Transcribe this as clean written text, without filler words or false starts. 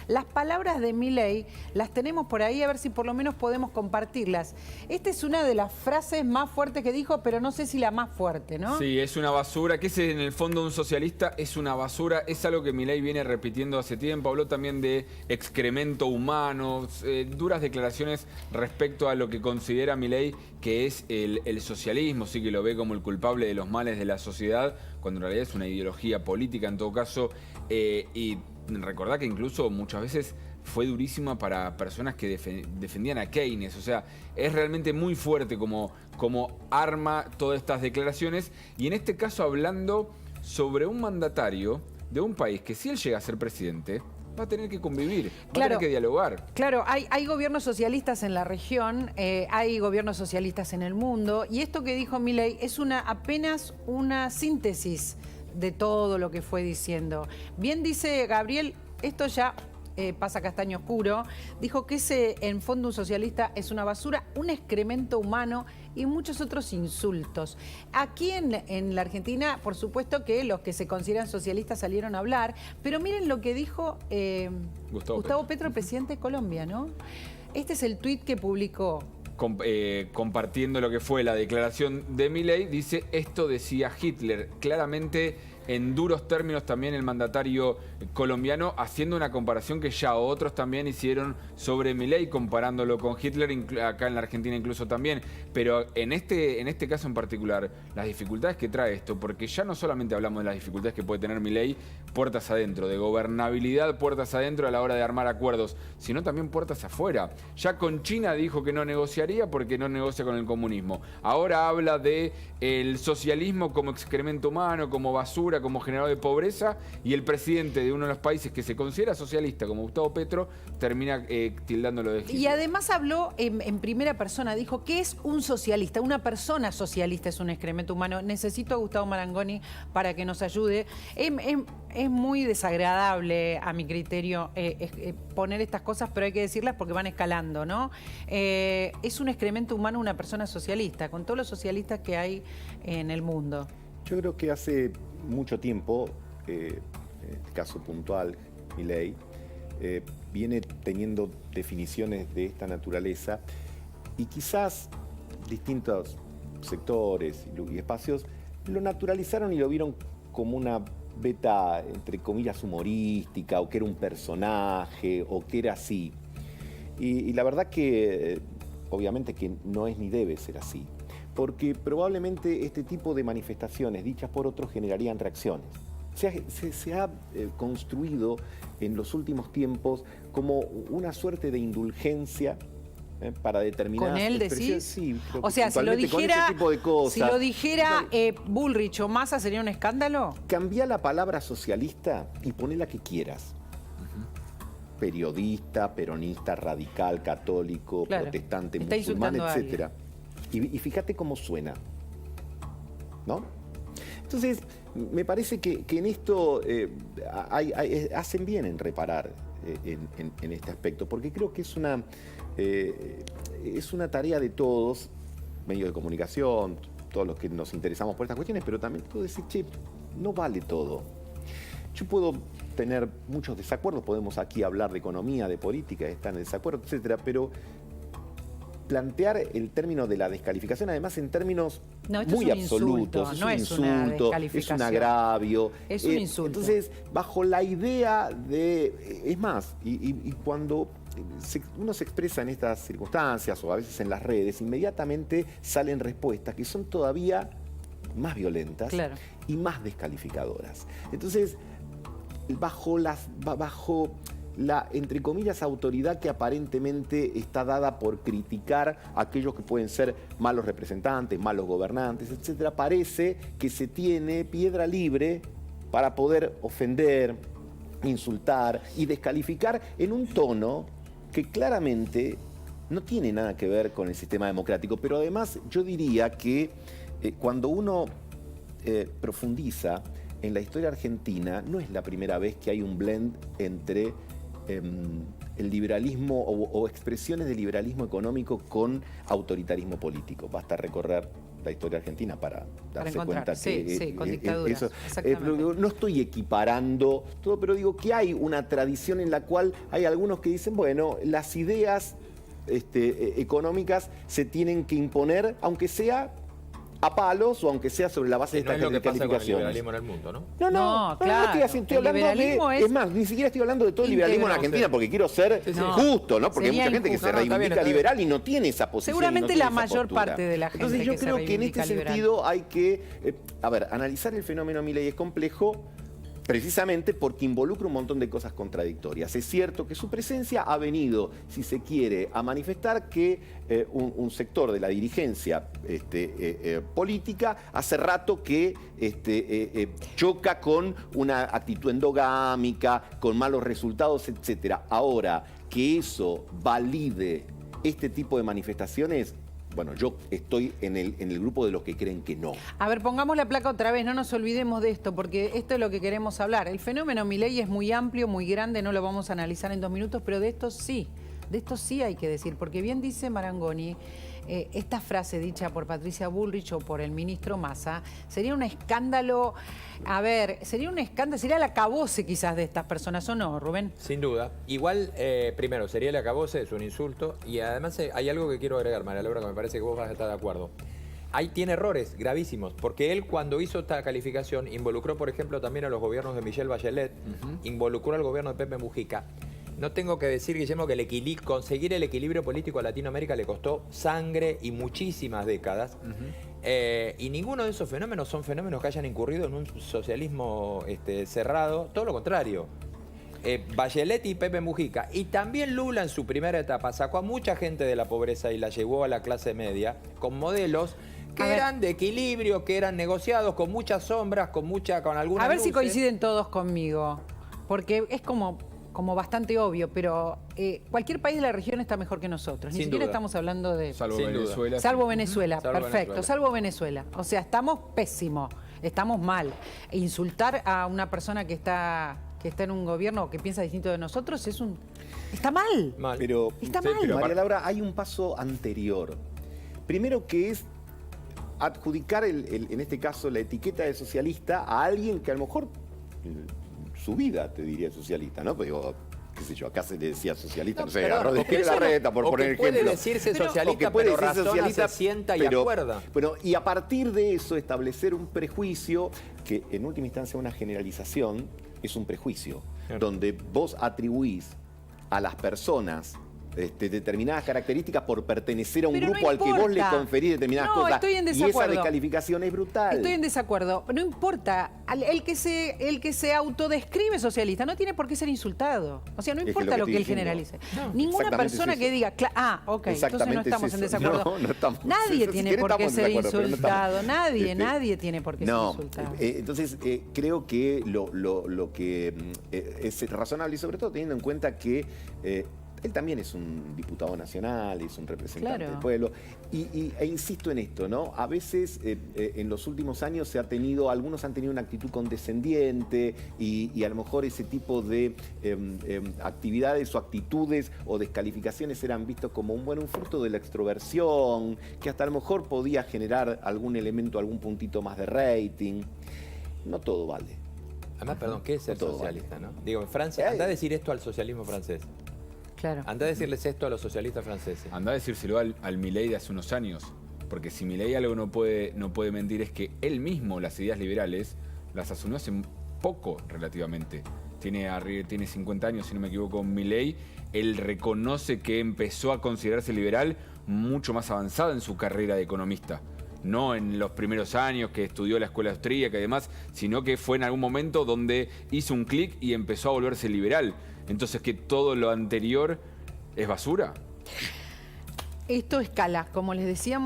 Las palabras de Milei las tenemos por ahí, a ver si por lo menos podemos compartirlas. Esta es una de las frases más fuertes que dijo, pero no sé si la más fuerte, ¿no? Sí, es una basura. ¿Qué es en el fondo un socialista? Es una basura. Es algo que Milei viene repitiendo hace tiempo. Habló también de excremento humano, duras declaraciones respecto a lo que considera Milei que es el socialismo. Sí que lo ve como el culpable de los males de la sociedad, cuando en realidad es una ideología política en todo caso. Y recordá que incluso muchas veces fue durísima para personas que defendían a Keynes. O sea, es realmente muy fuerte como arma todas estas declaraciones. Y en este caso hablando sobre un mandatario de un país que si él llega a ser presidente, va a tener que convivir, va a tener que dialogar. Claro, hay gobiernos socialistas en la región, hay gobiernos socialistas en el mundo, y esto que dijo Milei es apenas una síntesis de todo lo que fue diciendo. Bien dice Gabriel, esto ya pasa castaño oscuro, dijo que en fondo un socialista es una basura, un excremento humano y muchos otros insultos. Aquí en la Argentina, por supuesto que los que se consideran socialistas salieron a hablar, pero miren lo que dijo Gustavo Petro, presidente de Colombia, ¿no? Este es el tuit que publicó. Compartiendo lo que fue la declaración de Milei, dice: esto decía Hitler. Claramente, en duros términos también el mandatario colombiano, haciendo una comparación que ya otros también hicieron sobre Milei, comparándolo con Hitler, acá en la Argentina incluso también. Pero en este caso en particular, las dificultades que trae esto, porque ya no solamente hablamos de las dificultades que puede tener Milei puertas adentro, de gobernabilidad puertas adentro a la hora de armar acuerdos, sino también puertas afuera. Ya con China dijo que no negociaría porque no negocia con el comunismo. Ahora habla de el socialismo como excremento humano, como basura, como generador de pobreza, y el presidente de uno de los países que se considera socialista, como Gustavo Petro, termina tildándolo de Hitler. Y además habló en primera persona, dijo que es un socialista, una persona socialista es un excremento humano. Necesito a Gustavo Marangoni para que nos ayude. Es muy desagradable, a mi criterio, poner estas cosas, pero hay que decirlas porque van escalando, ¿no? Es un excremento humano una persona socialista, con todos los socialistas que hay en el mundo. Yo creo que hace mucho tiempo, en este caso puntual, Milei, viene teniendo definiciones de esta naturaleza y quizás distintos sectores y espacios lo naturalizaron y lo vieron como una beta, entre comillas, humorística, o que era un personaje, o que era así. Y la verdad que, obviamente que no es ni debe ser así, porque probablemente este tipo de manifestaciones dichas por otros generarían reacciones. Se ha construido en los últimos tiempos como una suerte de indulgencia para determinadas ¿Con él decís? Sí, o sea, si lo dijera, ese tipo de cosas. Si lo dijera Bullrich o Massa, ¿sería un escándalo? Cambia la palabra socialista y poné la que quieras. Periodista, peronista, radical, católico, protestante, musulmán, etc. Y fíjate cómo suena, ¿no? Entonces, me parece que en esto hacen bien en reparar en este aspecto, porque creo que es una tarea de todos, medios de comunicación, todos los que nos interesamos por estas cuestiones, pero también puedo decir, che, no vale todo. Yo puedo tener muchos desacuerdos, podemos aquí hablar de economía, de política, estar en desacuerdo, etcétera, pero plantear el término de la descalificación, además en términos muy absolutos, no es una descalificación, es un agravio. Es un insulto. Entonces, bajo la idea de... Es más, y cuando uno se expresa en estas circunstancias o a veces en las redes, inmediatamente salen respuestas que son todavía más violentas y más descalificadoras. Entonces, bajo la, entre comillas, autoridad que aparentemente está dada por criticar a aquellos que pueden ser malos representantes, malos gobernantes, etcétera, parece que se tiene piedra libre para poder ofender, insultar y descalificar en un tono que claramente no tiene nada que ver con el sistema democrático. Pero además yo diría que cuando uno profundiza en la historia argentina, no es la primera vez que hay un blend entre el liberalismo o expresiones de liberalismo económico con autoritarismo político. Basta recorrer la historia argentina para darse encontrar. cuenta que Sí, con dictaduras, exactamente. no estoy equiparando todo, pero digo que hay una tradición en la cual hay algunos que dicen, bueno, las ideas económicas se tienen que imponer, aunque sea a palos o aunque sea sobre la base de no estas es lo que pasa con el calificaciones. liberalismo en el mundo, ¿no? No, claro. estoy hablando El liberalismo es más, ni siquiera estoy hablando de todo el liberalismo en íntegro. Argentina, porque quiero ser justo, ¿no? Porque hay Sería mucha gente que injusto. se No, está reivindica bien, está bien. liberal y no tiene esa posición. Seguramente y no tiene la esa mayor postura. parte de la gente Entonces yo que se creo que en este reivindica liberal. sentido hay que, analizar el fenómeno Milei es complejo, precisamente porque involucra un montón de cosas contradictorias. Es cierto que su presencia ha venido, si se quiere, a manifestar que un sector de la dirigencia política hace rato que choca con una actitud endogámica, con malos resultados, etc. Ahora, que eso valide este tipo de manifestaciones, bueno, yo estoy en el grupo de los que creen que no. A ver, pongamos la placa otra vez, no nos olvidemos de esto, porque esto es lo que queremos hablar. El fenómeno Milei es muy amplio, muy grande, no lo vamos a analizar en 2 minutos, pero de esto sí hay que decir, porque bien dice Marangoni, esta frase dicha por Patricia Bullrich o por el ministro Massa, sería un escándalo, sería el acabose quizás de estas personas, ¿o no, Rubén? Sin duda. Igual, primero, sería el acabose, es un insulto. Y además hay algo que quiero agregar, María Laura, que me parece que vos vas a estar de acuerdo. Ahí tiene errores gravísimos, porque él cuando hizo esta calificación involucró, por ejemplo, también a los gobiernos de Michelle Bachelet, involucró al gobierno de Pepe Mujica. No tengo que decir, Guillermo, que conseguir el equilibrio político a Latinoamérica le costó sangre y muchísimas décadas. Y ninguno de esos fenómenos son fenómenos que hayan incurrido en un socialismo cerrado, todo lo contrario. Bachelet y Pepe Mujica, y también Lula en su primera etapa, sacó a mucha gente de la pobreza y la llevó a la clase media con modelos que eran de equilibrio, que eran negociados, con muchas sombras, con algunas A ver si luces. coinciden todos conmigo, porque es como bastante obvio, pero cualquier país de la región está mejor que nosotros. Ni Sin siquiera duda. estamos hablando de... Salvo Sin duda. Venezuela. Salvo Venezuela, Salvo perfecto, Venezuela. salvo Venezuela. O sea, estamos pésimos, estamos mal. E insultar a una persona que está en un gobierno o que piensa distinto de nosotros está mal. Mal. Pero, Está sí, mal. pero María Laura, hay un paso anterior. Primero, que es adjudicar, en este caso, la etiqueta de socialista a alguien que a lo mejor su vida te diría socialista, ¿no? Pues digo, qué sé yo, acá se le decía socialista, no sé, perdón, a Rodríguez Larreta, por poner puede ejemplo. decirse O socialista, que puede pero decirse razona, socialista, se sienta y pero- acuerda. Bueno, y a partir de eso establecer un prejuicio que en última instancia una generalización es un prejuicio, Claro. donde vos atribuís a las personas determinadas características por pertenecer a un Pero no grupo al que vos le importa. conferís determinadas No, cosas. estoy en y esa desacuerdo. descalificación es brutal. Estoy en desacuerdo. No importa. El que se autodescribe socialista no tiene por qué ser insultado. O sea, no Es que importa lo lo que que él estoy diciendo. generalice. No, Ninguna exactamente persona es que eso. diga, ok, entonces no Exactamente estamos es en eso. desacuerdo. No estamos. Nadie Si tiene quiere por qué estamos en ser desacuerdo, pero no insultado. estamos. Nadie tiene por qué ser insultado. Entonces creo que lo que es razonable, y sobre todo teniendo en cuenta que él también es un diputado nacional, es un representante Claro. del pueblo, e insisto en esto, ¿no? A veces en los últimos años algunos han tenido una actitud condescendiente y a lo mejor ese tipo de actividades o actitudes o descalificaciones eran vistos como un fruto de la extroversión, que hasta a lo mejor podía generar algún elemento, algún puntito más de rating. No todo vale. Además, perdón, ¿qué es ser No todo socialista, no? Digo, en Francia, anda a decir esto al socialismo francés. Claro. Anda a decirles esto a los socialistas franceses. Andá a decírselo al Milei de hace unos años. Porque si Milei algo no puede mentir es que él mismo las ideas liberales las asumió hace poco relativamente. Tiene 50 años, si no me equivoco, Milei. Él reconoce que empezó a considerarse liberal mucho más avanzada en su carrera de economista. No en los primeros años que estudió la escuela austríaca y demás, sino que fue en algún momento donde hizo un clic y empezó a volverse liberal. Entonces, ¿que todo lo anterior es basura? Esto escala, como les decíamos.